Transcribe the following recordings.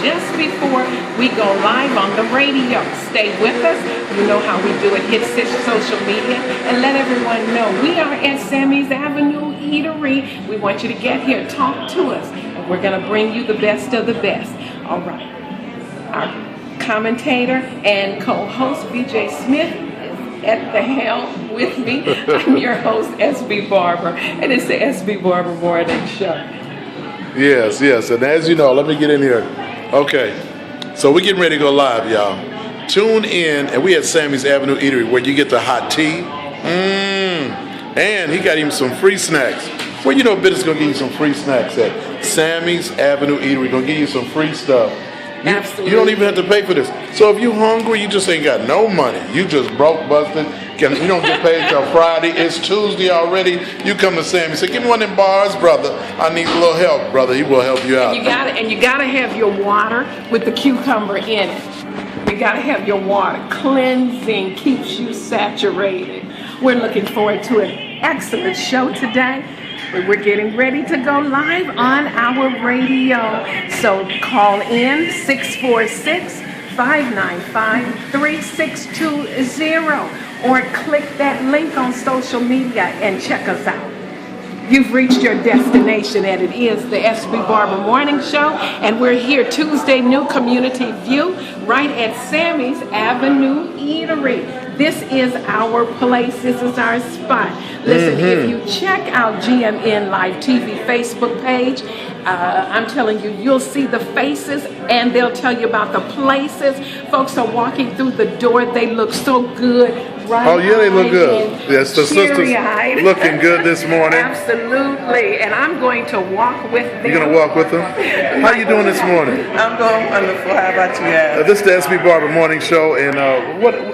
just before we go live on the radio. Stay with us. You know how we do it. Hit social media and let everyone know we are at Sammy's Avenue Eatery. We want you to get here, talk to us, and we're going to bring you the best of the best. All right. Our commentator and co-host, BJ Smith, at the helm with me. I'm your host, SB Barber, and it's the SB Barber Morning Show. Yes, and as you know, let me get in here. Okay, so we're getting ready to go live, y'all. Tune in, and we at Sammy's Avenue Eatery, where you get the hot tea. And he got even some free snacks. Well, you know, business gonna give you some free snacks at Sammy's Avenue Eatery. Gonna give you some free stuff. Absolutely. You don't even have to pay for this. So if you're hungry, you just ain't got no money. You just broke, busted. You don't get paid till Friday. It's Tuesday already. You come to Sammy, say, "Give me one of them bars, brother. I need a little help, brother." He will help you out. You gotta have your water with the cucumber in it. You gotta have your water. Cleansing keeps you saturated. We're looking forward to an excellent show today. We're getting ready to go live on our radio. So call in 646-595-3620 or click that link on social media and check us out. You've reached your destination, and it is the SB Barber Morning Show, and we're here Tuesday, new Community View, right at Sammy's Avenue Eatery. This is our place. This is our spot. Listen, if you check out GMN Live TV Facebook page, I'm telling you, you'll see the faces, and they'll tell you about the places. Folks are walking through the door. They look so good. Right. Oh, yeah, they look good. Yes, the sisters looking good this morning. Absolutely. And I'm going to walk with them. You're going to walk with them? How you doing this morning? I'm doing wonderful. How about you guys? This is the SB Barber Morning Show, and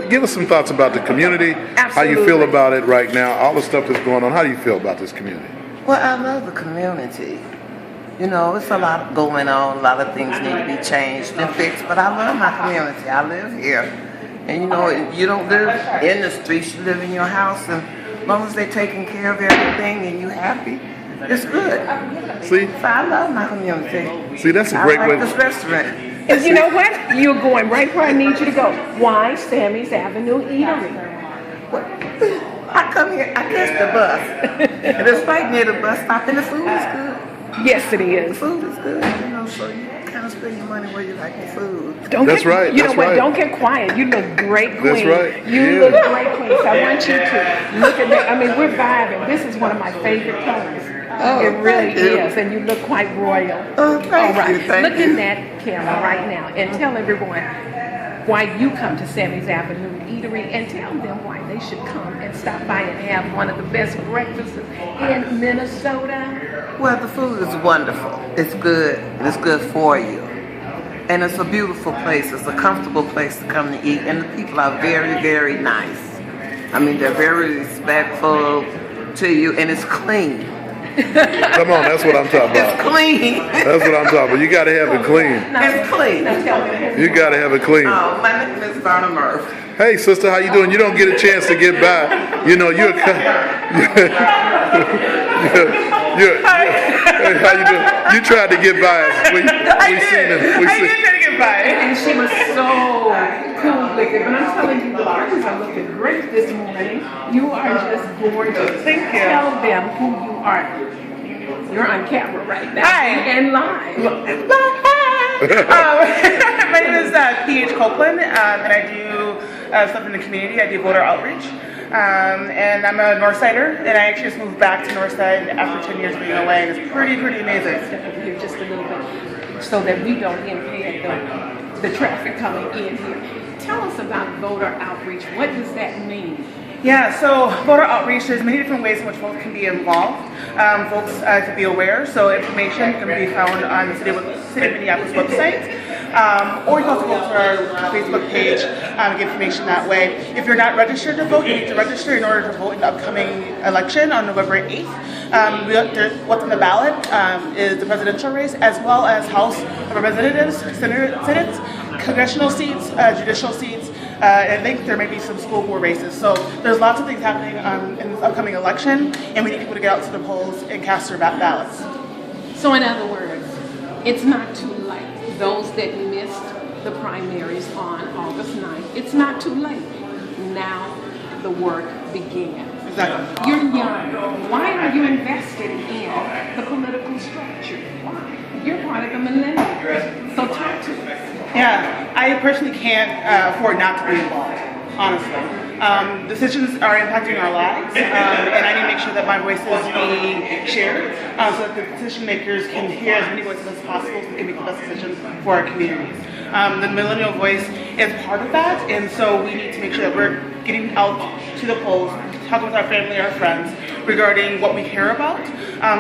give us some thoughts about the community. Absolutely. How you feel about it right now, all the stuff that's going on. How do you feel about this community? Well, I love the community. You know, it's a lot going on. A lot of things need to be changed and fixed, but I love my community. I live here. And you know, you don't live in the streets, you live in your house, and as long as they're taking care of everything and you're happy, it's good. See? So I love my community. See, that's a great way. I like this restaurant. And you know what? You're going right where I need you to go. Why Sammy's Avenue Eatery? I come here, I catch the bus. And it's right near the bus stop, and the food is good. Yes, it is. The food is good, you know, so you kind of spend your money where you like your food. That's right. You know what? Don't get quiet. You look great, Queen. That's right. You look great, Queen. So I want you to look at that. I mean, we're vibing. This is one of my favorite colors. Oh, it really is. And you look quite royal. Oh, thank you. Look in that camera right now and tell everyone why you come to Sammy's Avenue Eatery, and tell them why they should come and stop by and have one of the best breakfasts in Minnesota. Well, the food is wonderful. It's good, and it's good for you. And it's a beautiful place. It's a comfortable place to come to eat, and the people are very, very nice. I mean, they're very respectful to you, and it's clean. Come on, that's what I'm talking about. It's clean. That's what I'm talking about. You got to have it clean. It's clean. You got to have it clein. Oh, my name is Verna Murph. Hey, sister, how you doing? You don't get a chance to get by. You know, you're how you doing? You tried to get by us. I did try to get by. And she was so cool with it. But I'm telling you, the artists are looking great this morning. You are just gorgeous. Thank you. Tell them who you are. You're on camera right now. Hi. And live. My name is P.H. Copeland, and I do stuff in the community. I do voter outreach. And I'm a Northsider, and I actually just moved back to Northside after 10 years being away, and it's pretty amazing. Step over here just a little bit so that we don't impede the traffic coming in here. Tell us about voter outreach. What does that mean? Yeah, so voter outreach, there's many different ways in which folks can be involved. Folks to be aware, so information can be found on the City of Minneapolis website. Or you can also go to our Facebook page and get information that way. If you're not registered to vote, you need to register in order to vote in the upcoming election on November 8th. What's on the ballot is the presidential race, as well as House of Representatives, Senate, congressional seats, judicial seats, and I think there may be some school board races. So there's lots of things happening in this upcoming election, and we need people to get out to the polls and cast their ballots. So in other words, it's not too late. those that missed the primaries on August 9th, it's not too late. Now the work began. Exactly. You're young. Why are you invested in the political structure? Why? You're part of the millennium. So talk to us. Yeah, I personally can't afford not to be involved, honestly. Decisions are impacting our lives, and I need to make sure that my voice is being shared so that the decision makers can hear as many voices as possible so we can make the best decisions for our communities. The millennial voice is part of that, and so we need to make sure that we're getting out to the polls, talking with our family, our friends, regarding what we care about,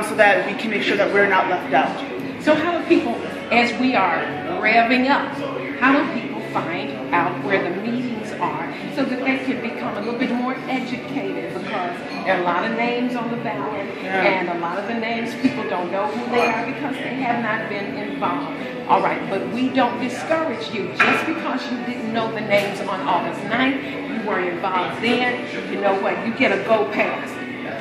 so that we can make sure that we're not left out. So how do people, as we are revving up, how do people find out where the meetings are so that they can become a little bit more educated, because there are a lot of names on the ballot and a lot of the names people don't know who they are because they have not been involved. All right, but we don't discourage you just because you didn't know the names on August 9th, you weren't involved then. You know what? You get a go pass.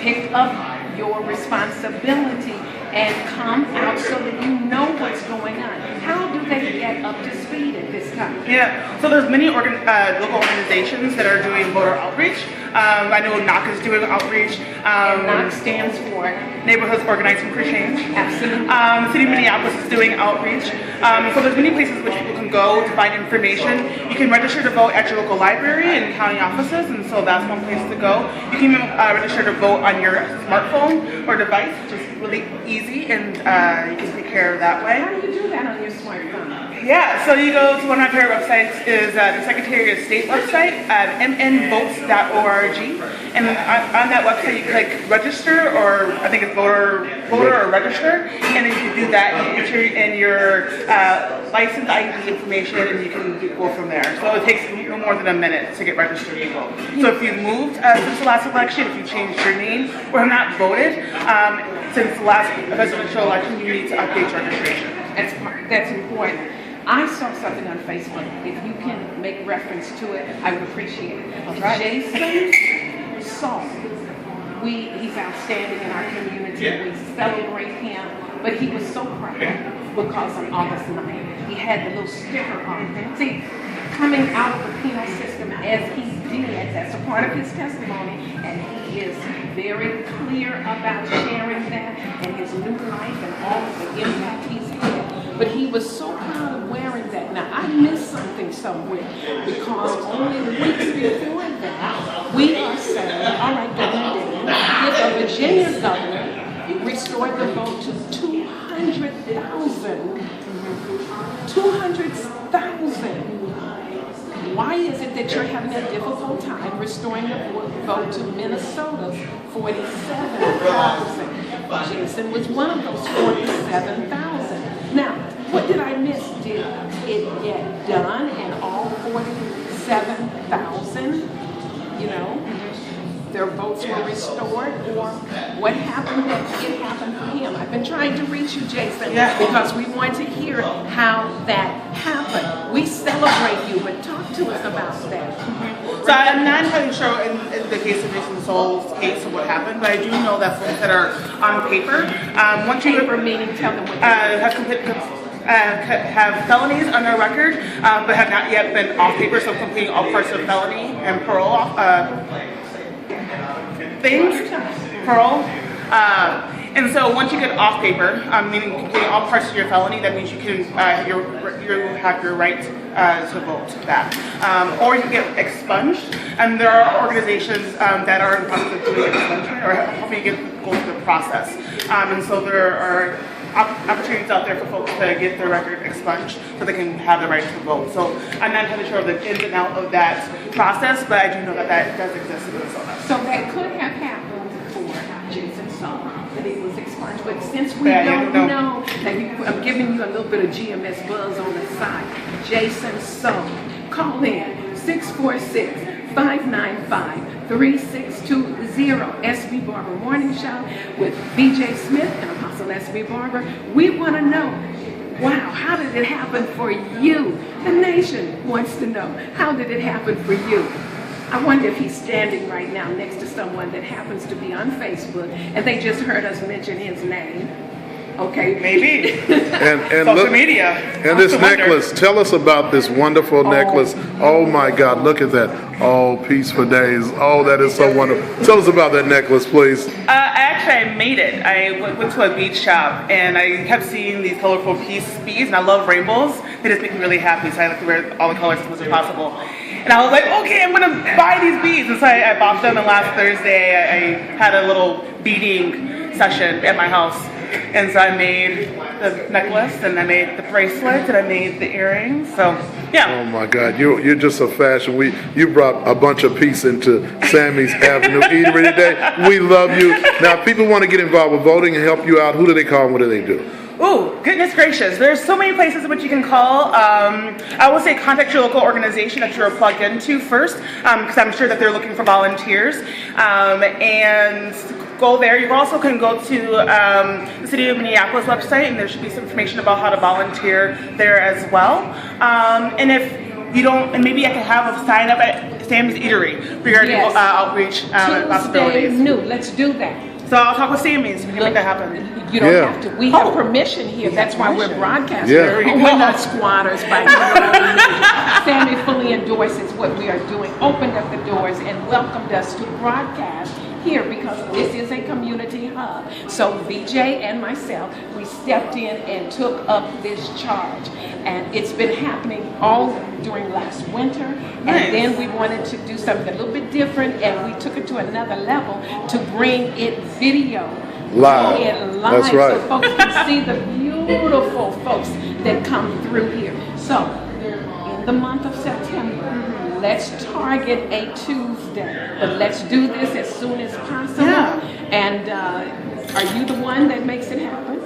Pick up your responsibility and come out so that you know what's going on. How do they get up to speed at this time? Yeah, so there's many local organizations that are doing voter outreach. I know NOC is doing outreach. And NOC stands for Neighborhoods Organizing for Change. Absolutely. The City of Minneapolis is doing outreach. So there's many places which people can go to find information. You can register to vote at your local library and county offices, and so that's one place to go. You can even register to vote on your smartphone or device, which is really easy, and you can take care of that way. How do you do that on your smartphone? Yeah, so you go to one of my favorite websites is the Secretary of State website, mnvotes.org, and on that website you click register, or I think it's voter or register, and then you can do that, you enter in your license ID information, and you can go from there. So it takes no more than a minute to get registered to vote. So if you've moved since the last election, if you changed your name or have not voted since the last presidential election, you need to update your registration. That's important. I saw something on Facebook. If you can make reference to it, I would appreciate it. Jason Saul. He's outstanding in our community. We celebrate him. But he was so proud because on August 9th, he had the little sticker on. See, coming out of the penal system as he did, that's a part of his testimony, and he is very clear about sharing that and his new life and all of the impact he's had. But he was so proud of wearing that. Now, I missed something somewhere because only weeks before that, we are saying, all right, Governor Dan, if a Virginia governor restored the vote to 200,000, 200,000. Why is it that you're having a difficult time restoring the vote to Minnesota's 47,000? Jason was one of those 47,000. Now, what did I miss? Did it get done in all 47,000? You know, their votes were restored, or what happened that it happened for him? I've been trying to reach you, Jason, because we want to hear how that happened. We celebrate you, but talk to us about that. So I'm not entirely sure in the case of Jason Soul's case of what happened, but I do know that folks that are on paper, once you meaning tell them what have felonies on their record, but have not yet been off paper, so completing all parts of felony and parole parole. And so once you get off paper, meaning completing all parts of your felony, that means you can you have your right to vote back, or you get expunged. And there are organizations that are in the process of doing expungement or helping you go through the process. And so there are opportunities out there for folks to get their record expunged so they can have the right to vote. So I'm not entirely sure of the ins and outs of that process, but I do know that that does exist in Minnesota. So that could have happened for Jason Saul, that it was expunged. But since we don't know, I'm giving you a little bit of GMS buzz on the side. Jason Saul, call in 646-595-3620. SB Barber Morning Show with BJ Smith and Apostle SB Barber. We want to know, wow, how did it happen for you? The nation wants to know, how did it happen for you? I wonder if he's standing right now next to someone that happens to be on Facebook and they just heard us mention his name. Okay. Maybe. And Social look, media. and this I wonder. necklace. Tell us about this wonderful necklace. Oh my God, look at that. Oh, peace for days. Oh, that is so wonderful. Tell us about that necklace, please. I made it. I went to a beach shop and I kept seeing these colorful beads, and I love rainbows. They just make me really happy, so I like to wear all the colors as much as possible. And I was like, okay, I'm gonna buy these beads. And so I bought them, and last Thursday I had a little beading session at my house. And so I made the necklace, and I made the bracelet, and I made the earrings. So, yeah. Oh my God, you're just a fashion. You brought a bunch of peace into Sammy's Avenue Eatery today. We love you. Now, if people want to get involved with voting and help you out, who do they call and what do they do? Ooh, goodness gracious. There's so many places in which you can call. I will say contact your local organization that you're plugged into first, because I'm sure that they're looking for volunteers. And go there. You also can go to the City of Minneapolis website, and there should be some information about how to volunteer there as well. And if you don't, and maybe I can have a sign up at Sammy's Eatery regarding Yes. Outreach Tuesday possibilities. new. Let's do that. So I'll talk with Sammy so we can make that happen. You don't Yeah. have to. We have permission here. That's why we're broadcasting. Yeah. There you We're go. not squatters by any means. Sammy fully endorses what we are doing, opened up the doors and welcomed us to broadcast here because this is a community hub. So VJ and myself, we stepped in and took up this charge. And it's been happening all during last winter. Nice. And then we wanted to do something a little bit different, and we took it to another level to bring it video. Live. Bring it live. That's right. So folks can see the beautiful folks that come through here. So in the month of September, let's target a Tuesday, but let's do this as soon as possible. Yeah. And are you the one that makes it happen?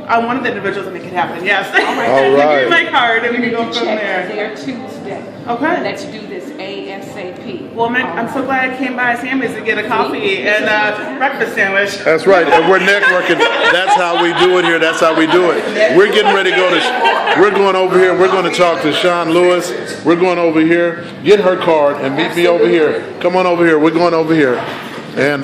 I'm one of the individuals that make it happen, yes. All right. All Give right. me my card and we You can need go to from check there. there Tuesday. Okay. Let's do this ASAP. Well, I'm so glad I came by Sammy's to get a coffee and a breakfast sandwich. That's right, and we're networking. That's how we do it here. That's how we do it. We're getting ready to go to. We're going over here. We're going to talk to Sean Lewis. We're going over here. Get her card and meet me over here. Come on over here. We're going over here, and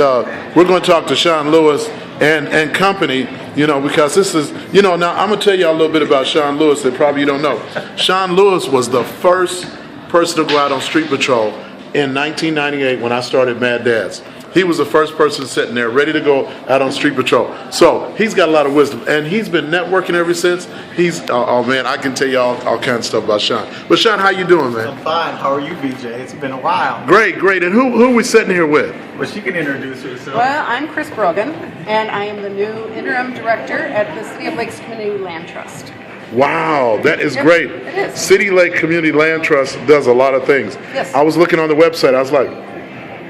we're going to talk to Sean Lewis and company. You know, because this is. You know, now I'm going to tell y'all a little bit about Sean Lewis that probably you don't know. Sean Lewis was the first person to go out on street patrol in 1998 when I started Mad Dads. He was the first person sitting there ready to go out on street patrol. So he's got a lot of wisdom, and he's been networking ever since. He's oh man, I can tell you all kinds of stuff about Sean. But Sean, how you doing, man? I'm fine. How are you, BJ? It's been a while. Great. And who are we sitting here with? Well, she can introduce herself. Well, I'm Chris Brogan, and I am the new interim director at the City of Lakes Community Land Trust. Wow, that is Yep, great. it is. City Lake Community Land Trust does a lot of things. Yes. I was looking on the website. I was like,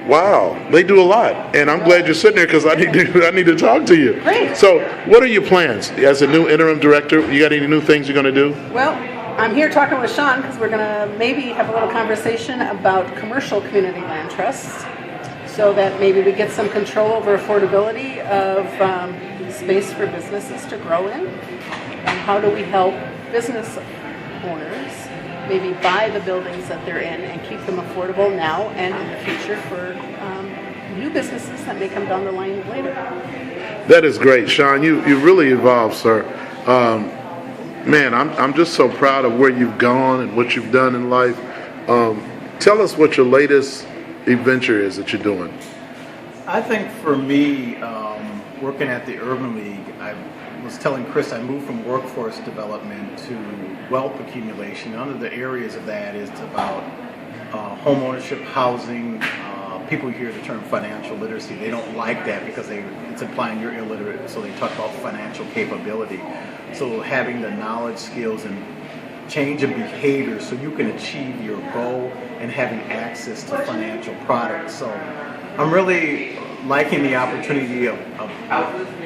wow, they do a lot. And I'm glad you're sitting there because I need to talk to you. Great. So what are your plans as a new interim director? You got any new things you're going to do? Well, I'm here talking with Sean because we're going to maybe have a little conversation about commercial community land trusts so that maybe we get some control over affordability of space for businesses to grow in. And how do we help business owners maybe buy the buildings that they're in and keep them affordable now and in the future for new businesses that may come down the line later. That is great, Sean. You really evolved, sir. Man, I'm just so proud of where you've gone and what you've done in life. Tell us what your latest adventure is that you're doing. I think for me, working at the Urban League, I was telling Chris I moved from workforce development to wealth accumulation. One of the areas of that is about home ownership, housing. People hear the term financial literacy. They don't like that because it's implying you're illiterate, so they talk about financial capability. So having the knowledge, skills, and change in behavior so you can achieve your goal and having access to financial products. So I'm really liking the opportunity of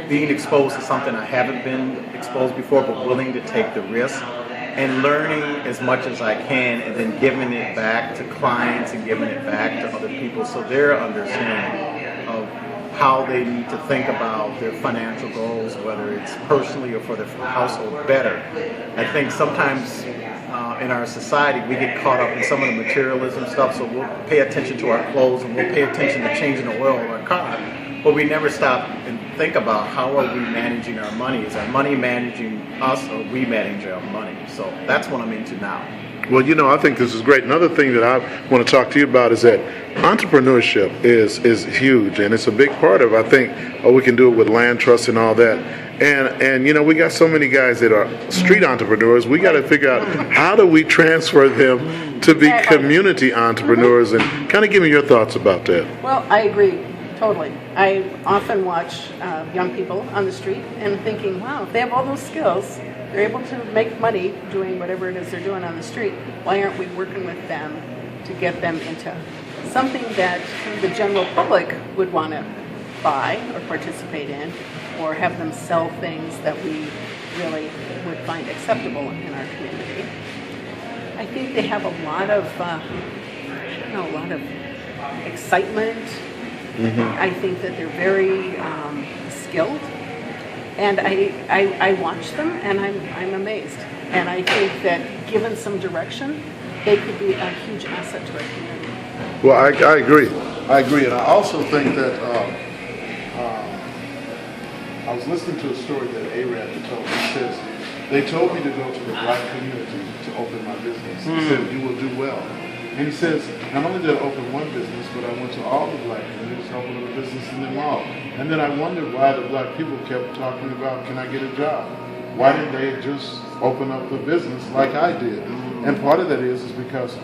being exposed to something I haven't been exposed before, but willing to take the risk and learning as much as I can and then giving it back to clients and giving it back to other people so they're understanding of how they need to think about their financial goals, whether it's personally or for their household better. I think sometimes in our society we get caught up in some of the materialism stuff, so we'll pay attention to our clothes and we'll pay attention to changing the oil of our car, but we never stop and think about how are we managing our money. Is our money managing us, or are we managing our money? So that's what I'm into now. Well, I think this is great. Another thing that I want to talk to you about is that entrepreneurship is huge, and it's a big part of, I think, we can do it with land trusts and all that. And we got so many guys that are street entrepreneurs. We got to figure out how do we transfer them to be community entrepreneurs, and kind of give me your thoughts about that. Well, I agree totally. I often watch young people on the street and thinking, wow, if they have all those skills, they're able to make money doing whatever it is they're doing on the street. Why aren't we working with them to get them into something that the general public would want to buy or participate in, or have them sell things that we really would find acceptable in our community? I think they have a lot of, excitement. I think that they're very skilled. And I watch them, and I'm amazed. And I think that given some direction, they could be a huge asset to our community. Well, I agree. I agree. And I also think that I was listening to a story that Arab told me. He says, they told me to go to the black community to open my business. He said, you will do well. And he says, not only did I open one business, but I went to all the black communities to open up a business in them all. And then I wondered why the black people kept talking about, can I get a job? Why didn't they just open up a business like I did? And part of that is because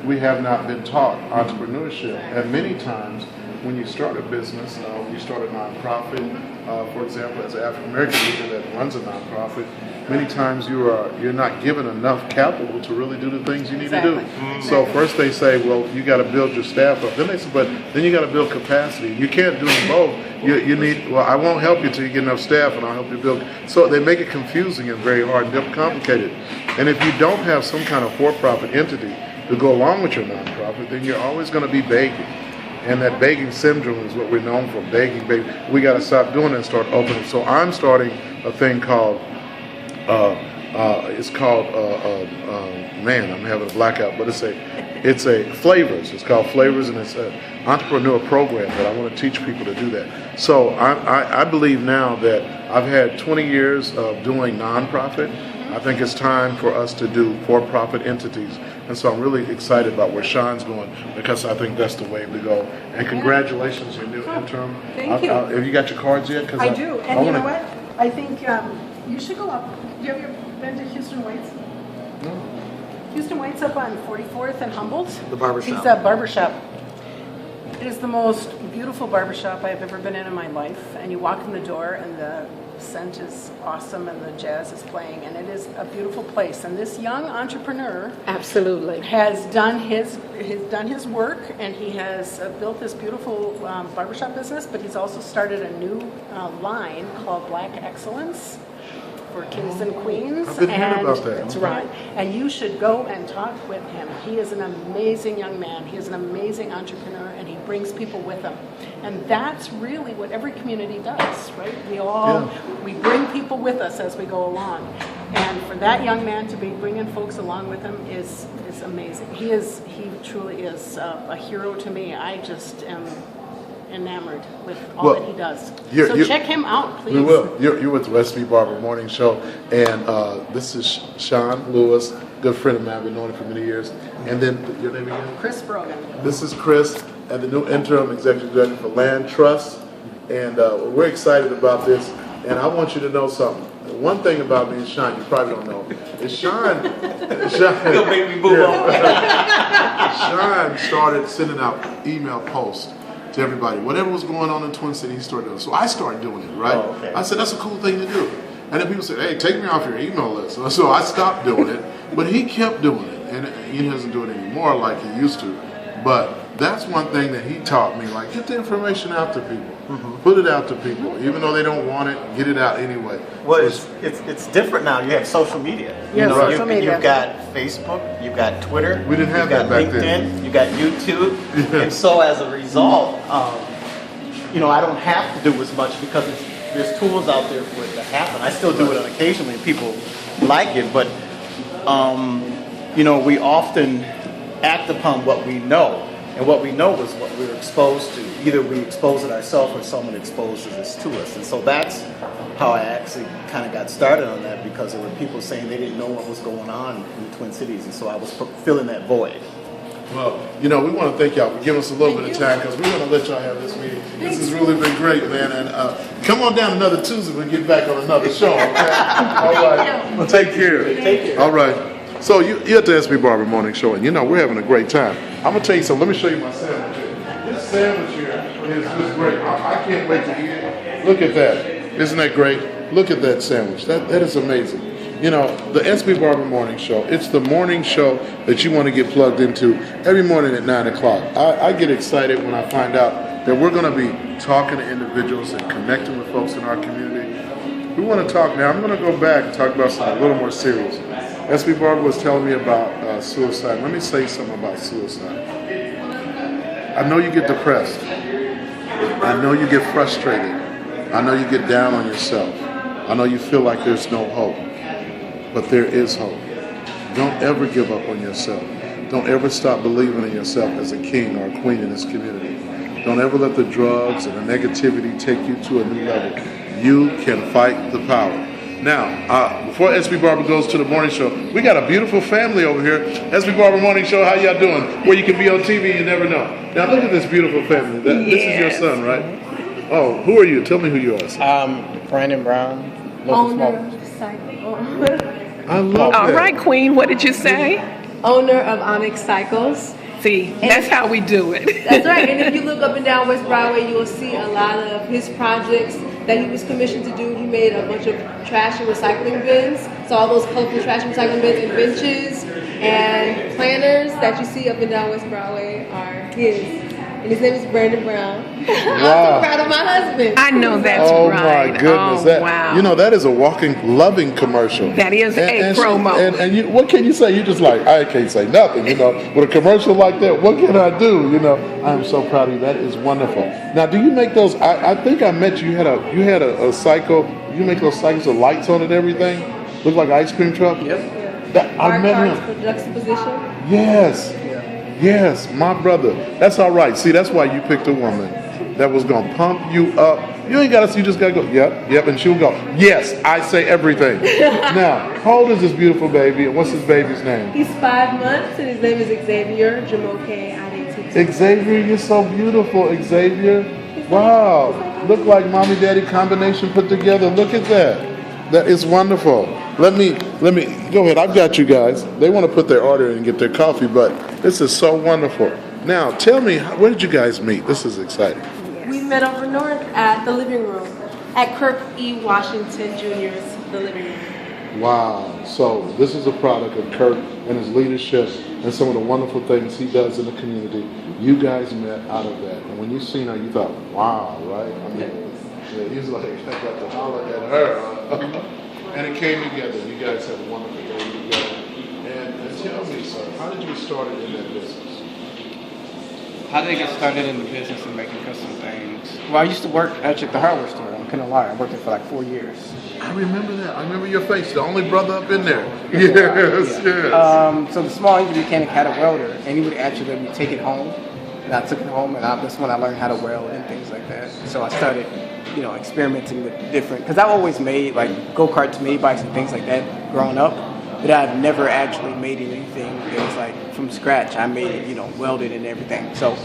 we have not been taught entrepreneurship. And many times when you start a business, when you start a nonprofit, for example, as an African American leader that runs a nonprofit, many times you're not given enough capital to really do the things you need to do. So first they say, well, you got to build your staff up. Then they say, but then you got to build capacity. You can't do them both. You need, well, I won't help you till you get enough staff, and I'll help you build. So they make it confusing and very hard and complicated. And if you don't have some kind of for-profit entity to go along with your nonprofit, then you're always going to be begging. And that begging syndrome is what we're known for, begging. We got to stop doing that and start opening. So I'm starting a thing called, man, I'm having a blackout, but it's a Flavors. It's called Flavors, and it's an entrepreneur program that I want to teach people to do that. So I believe now that I've had 20 years of doing nonprofit. I think it's time for us to do for-profit entities. And so I'm really excited about where Sean's going, because I think that's the way to go. And congratulations on your new interim. Thank you. Have you got your cards yet? I do. And you know what? I think you should go up. You have been to Houston White's? No. Houston White's up on 44th and Humboldt. The barbershop. He's a barbershop. It is the most beautiful barbershop I've ever been in my life. And you walk in the door, and the scent is awesome, and the jazz is playing, and it is a beautiful place. And this young entrepreneur Absolutely. has done his work, and he has built this beautiful barbershop business, but he's also started a new line called Black Excellence for kings and queens. I've been hearing about that. That's right. And you should go and talk with him. He is an amazing young man. He is an amazing entrepreneur, and he brings people with him. And that's really what every community does, right? We bring people with us as we go along. And for that young man to be bringing folks along with him is amazing. He truly is a hero to me. I just am enamored with all that he does. So check him out, please. We will. You're with the SB Barber Morning Show, and this is Sean Lewis, good friend of mine. I've been knowing him for many years. And then your name again? Chris Brogan. This is Chris, and the new interim executive director for Land Trust, and we're excited about this. And I want you to know something. One thing about me and Sean, you probably don't know, is Sean started sending out email posts to everybody. Whatever was going on in Twin Cities, he started doing it. So I started doing it, right? Oh, okay. I said, that's a cool thing to do. And then people said, hey, take me off your email list. So I stopped doing it, but he kept doing it. And he doesn't do it anymore like he used to. But that's one thing that he taught me, like, get the information out to people. Put it out to people. Even though they don't want it, get it out anyway. Well, it's different now. You have social media. Yeah, social media. You've got Facebook, you've got Twitter. We didn't have that back then. You got YouTube. And so as a result, I don't have to do as much because there's tools out there for it to happen. I still do it on occasionally, and people like it, but, we often act upon what we know. And what we know is what we were exposed to. Either we exposed it ourselves or someone exposes this to us. And so that's how I actually kind of got started on that, because there were people saying they didn't know what was going on in the Twin Cities. And so I was filling that void. Well, we want to thank y'all for giving us a little bit of time, because we're going to let y'all have this meeting. This has really been great, man. And come on down another Tuesday. We'll get back on another show, okay? All right. Well, take care. Take care. All right. So you're at the SB Barber Morning Show, and we're having a great time. I'm going to tell you something. Let me show you my sandwich here. This sandwich here is just great. I can't wait to eat it. Look at that. Isn't that great? Look at that sandwich. That is amazing. The SB Barber Morning Show, it's the morning show that you want to get plugged into every morning at 9 o'clock. I get excited when I find out that we're going to be talking to individuals and connecting with folks in our community. We want to talk now. I'm going to go back and talk about something a little more serious. SB Barber was telling me about suicide. Let me say something about suicide. I know you get depressed. I know you get frustrated. I know you get down on yourself. I know you feel like there's no hope. But there is hope. Don't ever give up on yourself. Don't ever stop believing in yourself as a king or a queen in this community. Don't ever let the drugs and the negativity take you to a new level. You can fight the power. Now, before SB Barber goes to the morning show, we got a beautiful family over here. SB Barber Morning Show, how y'all doing? Where you can be on TV, you never know. Now, look at this beautiful family. This is your son, right? Oh, who are you? Tell me who you are. Brandon Brown, local I love that. All right, Queen, what did you say? Owner of Onyx Cycles. See, that's how we do it. That's right. And if you look up and down West Broadway, you will see a lot of his projects that he was commissioned to do. He made a bunch of trash and recycling bins. So all those colorful trash and recycling bins and benches and planters that you see up and down West Broadway are his. And his name is Brandon Brown. I'm so proud of my husband. I know that's oh right. My goodness. Wow. That is a walking, loving commercial. That is a promo. And you, what can you say? You just like, I can't say nothing, With a commercial like that, what can I do? I'm so proud of you. That is wonderful. Now, do you make those? I think I met you. You had a cycle. You make those cycles with lights on it and everything? Look like an ice cream truck? Yep. I met him. For juxtaposition. Yes, my brother. That's all right. See, that's why you picked a woman that was going to pump you up. You ain't got to, you just got to go, yep, and she'll go, yes, I say everything. Now, how old is this beautiful baby, and what's this baby's name? He's 5 months, and his name is Xavier Jamoke Adetitu. Xavier, you're so beautiful, Xavier. Wow, look like mommy daddy combination put together. Look at that. That is wonderful. Let me go ahead. I've got you guys. They want to put their order in and get their coffee, but this is so wonderful. Now, tell me, where did you guys meet? This is exciting. We met over north at the living room at Kirk E. Washington Jr.'s The Living Room. Wow. So this is a product of Kirk and his leadership and some of the wonderful things he does in the community. You guys met out of that. And when you seen her, you thought, wow, right? I mean, he's like, I got to holler at her. And it came together. You guys have a wonderful day together. And tell me, sir, how did you get started in that business? How did I get started in the business of making custom things? Well, I used to work actually at the hardware store on Kennelar. I worked there for like 4 years. I remember that. I remember your face. The only brother up in there. So the small engine mechanic had a welder, and he would actually let me take it home. And I took it home, and that's when I learned how to weld and things like that. So I started, experimenting with different, because I've always made like go-karts, mini bikes, and things like that growing up. But I've never actually made anything that was like from scratch. I made it, welded and everything. So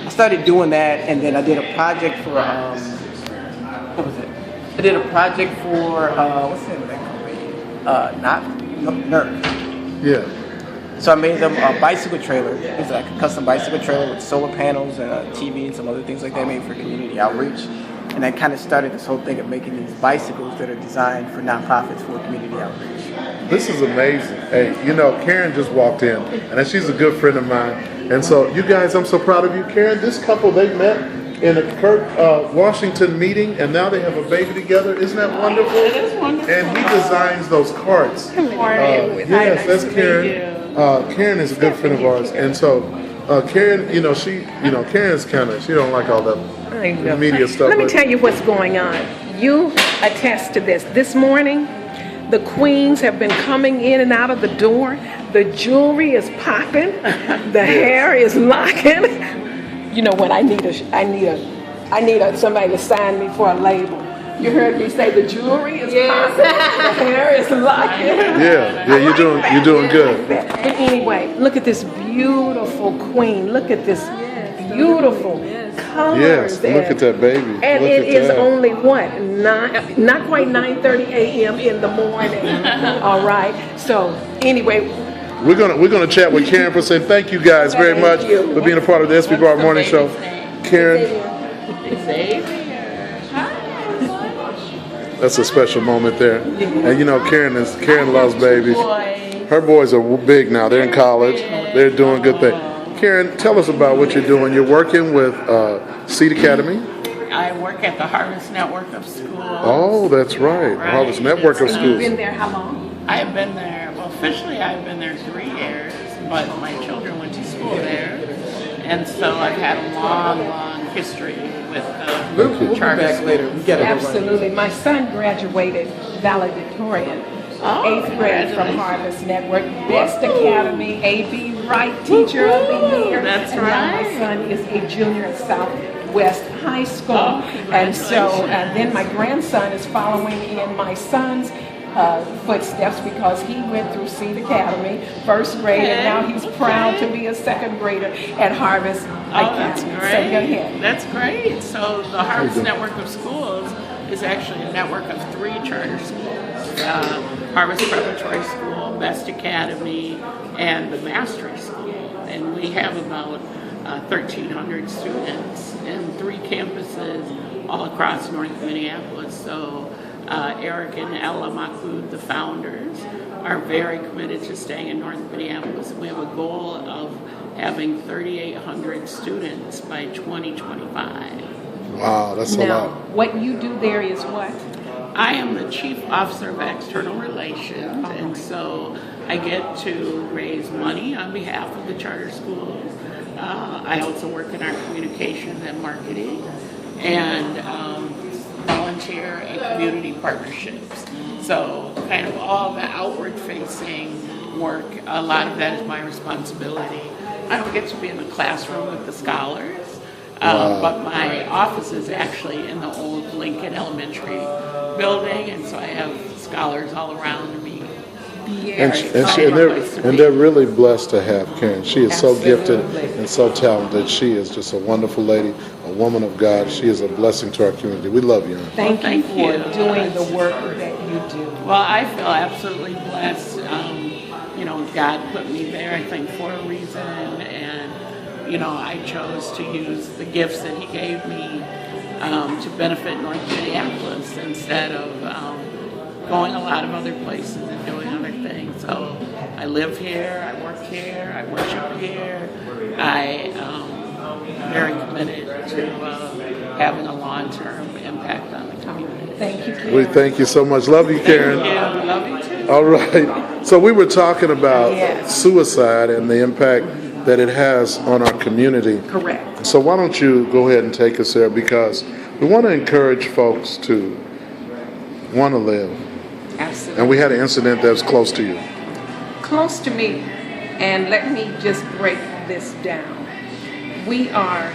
I started doing that, and then I did a project for, what was it? I did a project for, what's the name of that company? Nerf. Yeah. So I made them a bicycle trailer. It's like a custom bicycle trailer with solar panels and a TV and some other things like that made for community outreach. And I kind of started this whole thing of making these bicycles that are designed for nonprofits for community outreach. This is amazing. Hey, Karen just walked in, and she's a good friend of mine. And so, you guys, I'm so proud of you. Karen, this couple, they met in a Kirk Washington meeting, and now they have a baby together. Isn't that wonderful? It is wonderful. And he designs those carts. Yes, that's Karen. Karen is a good friend of ours. And so, Karen, Karen's she don't like all that media stuff. Let me tell you what's going on. You attest to this. This morning, the queens have been coming in and out of the door. The jewelry is popping. The hair is locking. You know what? I need somebody to sign me for a label. You heard me say the jewelry is popping. The hair is locking. Yeah, you're doing good. But anyway, look at this beautiful queen. Look at this beautiful colors. Yes, look at that baby. And look it at is that. only what, not quite 9:30 a.m. in the morning. All right. So anyway, We're gonna chat with Karen for saying thank you guys very much for being a part of the SB Barber Morning Show. Karen, that's a special moment there. And you know, Karen loves babies. Her boys are big now. They're in college. They're doing good things. Karen, tell us about what you're doing. You're working with Seed Academy. I work at the Harvest Network of Schools. Oh, that's right. The Harvest Network of you've Schools. been there how long? I have been there, well, officially I've been there 3 years, but my children went to school there. And so I've had a long history with We'll be charter back schools. later. We gotta go run. Absolutely. My son graduated valedictorian, 8th grade from Harvest Network, Best Academy, A.B. Wright Teacher of the Year. That's and now my right. son is a junior at Southwest High School. And so then my grandson is following in my son's footsteps because he went through Seed Academy, 1st grade, and now he's proud to be a 2nd grader at Harvest That's Academy. great. So go ahead. That's great. So the Harvest Network of Schools is actually a network of 3 charter schools. Harvest Preparatory School, Best Academy, and the Mastery School. And we have about 1,300 students in 3 campuses all across North Minneapolis. So Eric and Ella Mahmoud, the founders, are very committed to staying in North Minneapolis. We have a goal of having 3,800 students by 2025. Wow, that's a Now, lot. what you do there is what? I am the Chief Officer of External Relations, and so I get to raise money on behalf of the charter schools. I also work in our communications and marketing, and volunteer and community partnerships. So kind of all the outward-facing work, a lot of that is my responsibility. I don't get to be in the classroom with the scholars, but my office is actually in the old Lincoln Elementary building, and so I have scholars all around me. And they're really blessed to have Karen. She is so gifted and so talented. She is just a wonderful lady, a woman of God. She is a blessing to our community. We love you. Thank you Thank for you. doing the work that you do. Well, I feel absolutely blessed. You know, God put me there, I think, for a reason, and you know, I chose to use the gifts that He gave me to benefit North Minneapolis instead of going a lot of other places and doing other things. So I live here, I work here, I worship here. I am very committed to having a long-term impact on the community. Thank you, Karen. We thank you so much. Love you, Karen. Yeah, love you too. All right. So we were talking about suicide and the impact that it has on our community. Correct. So why don't you go ahead and take us there, because we want to encourage folks to want to live. Absolutely. And we had an incident that was close to you. Close to me, and let me just break this down. We are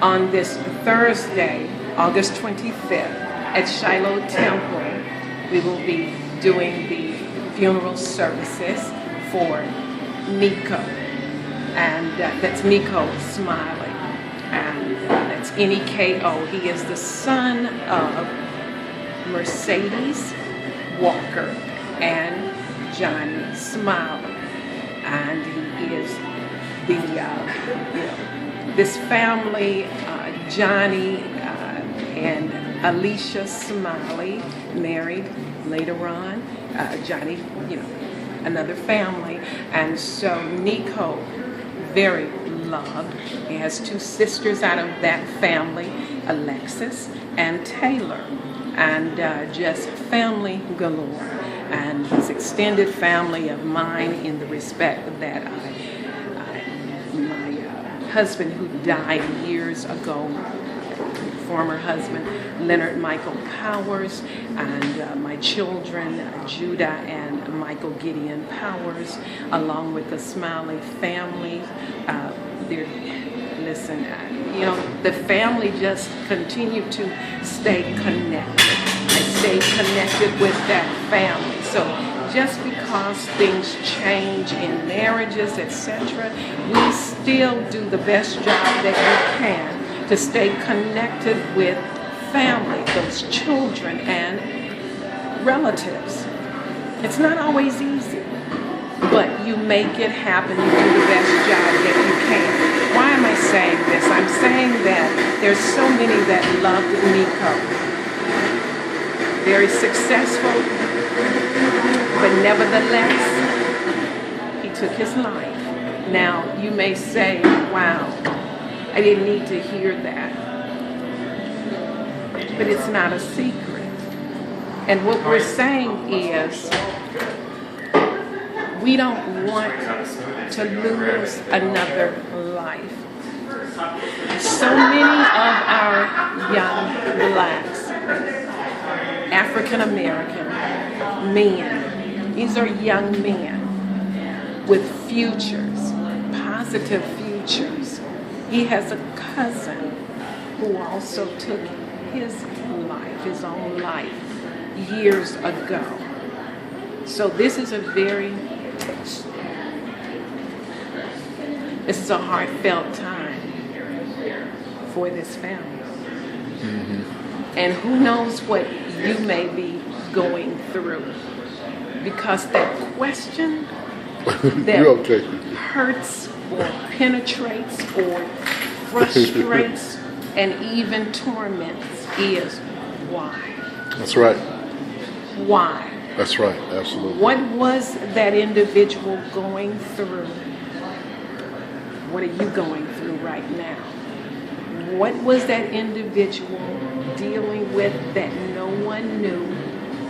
on this Thursday, August 25th, at Shiloh Temple. We will be doing the funeral services for Nico, and that's Nico Smiley, and that's N-E-K-O. He is the son of Mercedes Walker and Johnny Smiley, and he is the this family, Johnny and Alicia Smiley, married later on. Johnny, another family, and so Nico, very loved. He has 2 sisters out of that family, Alexis and Taylor, and just family galore. And his extended family of mine, in the respect that my husband, who died years ago, former husband, Leonard Michael Powers, and my children, Judah and Michael Gideon Powers, along with the Smiley family. Listen, the family just continued to stay connected. I stayed connected with that family. So just because things change in marriages, etc., we still do the best job that we can to stay connected with family, those children and relatives. It's not always easy, but you make it happen. You do the best job that you can. Why am I saying this? I'm saying that there's so many that loved Nico. Very successful, but nevertheless, he took his life. Now, you may say, wow, I didn't need to hear that. But it's not a secret. And what we're saying is, we don't want to lose another life. So many of our young blacks, African American men, these are young men with futures, positive futures. He has a cousin who also took his life, his own life, years ago. So this is a heartfelt time for this family. Mm-hmm. And who knows what you may be going through, because that question that hurts or penetrates or frustrates and even torments is why? That's right. Why? That's right, absolutely. What was that individual going through? What are you going through right now? What was that individual dealing with that no one knew?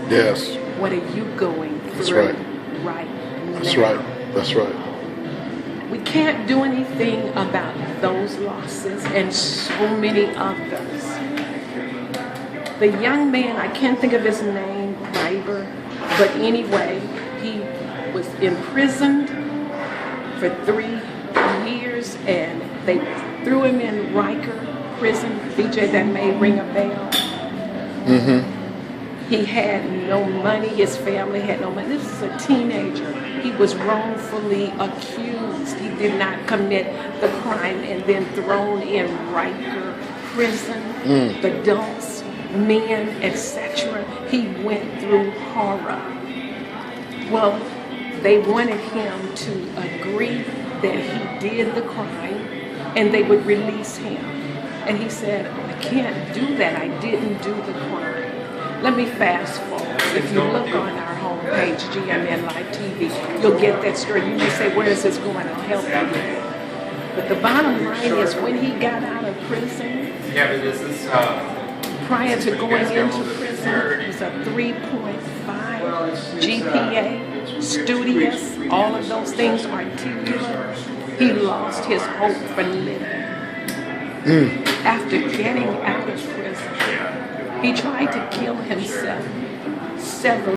Yes. What are you going through That's right. Right now? That's right. That's right. We can't do anything about those losses and so many others. The young man, I can't think of his name, Barber, but anyway, he was imprisoned for 3 years and they threw him in Riker prison. BJ, that may ring a bell. Mm-hmm. He had no money. His family had no money. This is a teenager. He was wrongfully accused. He did not commit the crime and then thrown in Riker prison. Adults, men, etc. He went through horror. Well, they wanted him to agree that he did the crime and they would release him. And he said, I can't do that. I didn't do the crime. Let me fast forward. If you look on our homepage, GMN Live TV, you'll get that story. You may say, where is this going? I'll help you. But the bottom line is when he got out of prison, prior to going into prison, it was a 3.5 GPA, studious, all of those things, articulate. He lost his hope for living. After getting out of prison, he tried to kill himself several